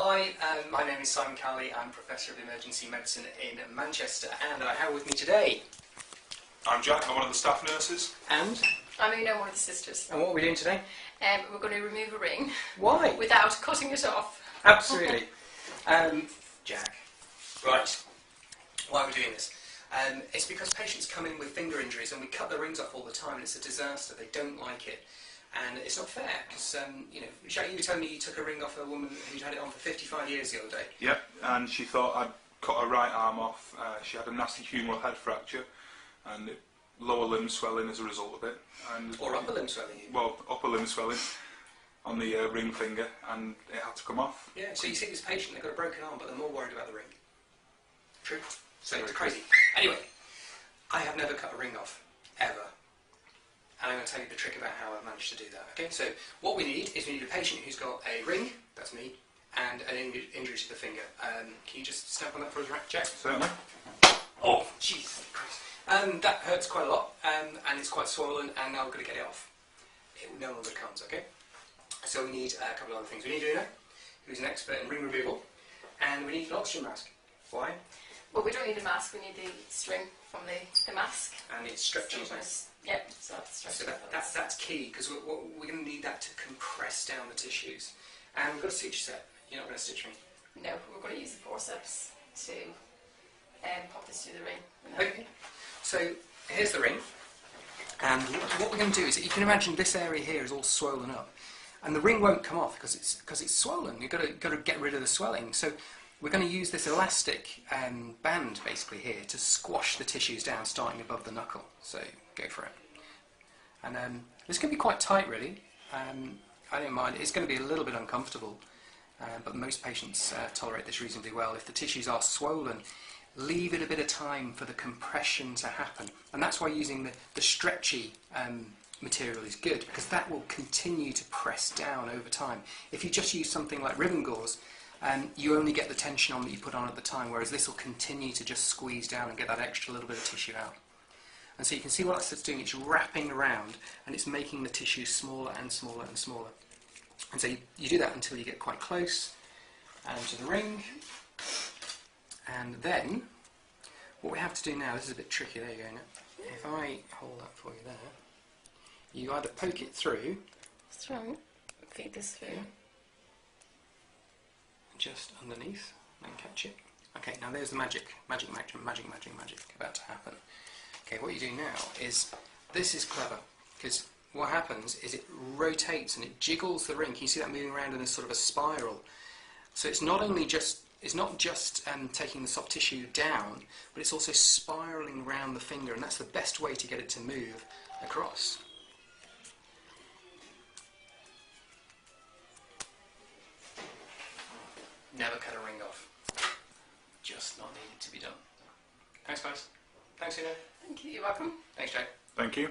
Hi, my name is Simon Cowley. I'm Professor of Emergency Medicine in Manchester, and I have with me today... I'm Jack, I'm one of the staff nurses. And? I'm Una, one of the sisters. And what are we doing today? We're going to remove a ring. Why? Without cutting it off. Absolutely. Jack. Right. Why are we doing this? It's because patients come in with finger injuries and we cut the rings off all the time and it's a disaster. They don't like it. And it's not fair because, you know, Jack, you were telling me you took a ring off a woman who'd had it on for 55 years the other day. Yep, and she thought I'd cut her right arm off. She had a nasty humeral head fracture and lower limb swelling as a result of it. And or upper limb swelling? Well, upper limb swelling on the ring finger, and it had to come off. Yeah, so you see this patient, they've got a broken arm, but they're more worried about the ring. True? So it's Very crazy. Anyway, I have never cut a ring off, ever. And I'm going to tell you the trick about how I've managed to do that. Okay, so what we need is we need a patient who's got a ring, that's me, and an injury to the finger. Can you just stamp on that for us, Jack? Certainly. Oh, Jesus Christ. That hurts quite a lot, and it's quite swollen, and now we're going to get it off. It no longer comes, okay? So we need a couple of other things. We need Una, who's an expert in ring removal, and we need an oxygen mask. Why? Well, we don't need a mask, we need the string from the mask. And it's stretchy. Yep, so that's So that's key, because we're going to need that to compress down the tissues. And we've got a suture set. You're not going to stitch me? No, we're going to use the forceps to pop this through the ring. Okay. So here's the ring. And what we're going to do is, you can imagine this area here is all swollen up. And the ring won't come off because it's swollen. You've got to get rid of the swelling. So we're going to use this elastic band basically here to squash the tissues down, starting above the knuckle. So go for it. And this can be quite tight, really. I don't mind. It's going to be a little bit uncomfortable, but most patients tolerate this reasonably well. If the tissues are swollen, leave it a bit of time for the compression to happen. And that's why using the stretchy material is good, because that will continue to press down over time. If you just use something like ribbon gauze, you only get the tension on that you put on at the time, whereas this will continue to just squeeze down and get that extra little bit of tissue out. And so you can see what it's doing, it's wrapping around and it's making the tissue smaller and smaller and smaller. And so you do that until you get quite close to the ring. And then, what we have to do now, this is a bit tricky, there you go. Now. If I hold that for you there, you either poke it through. Through. Feed this through. Yeah, just underneath, and catch it. Okay, now there's the magic about to happen. Okay, what you do now is, this is clever, because what happens is it rotates and it jiggles the ring. Can you see that moving around in a sort of a spiral? So it's not only just, taking the soft tissue down, but it's also spiralling around the finger, and that's the best way to get it to move across. Never cut a ring off. Just not needed to be done. Thanks, guys. Thanks, Una. Thank you, you're welcome. Thanks, Jack. Thank you.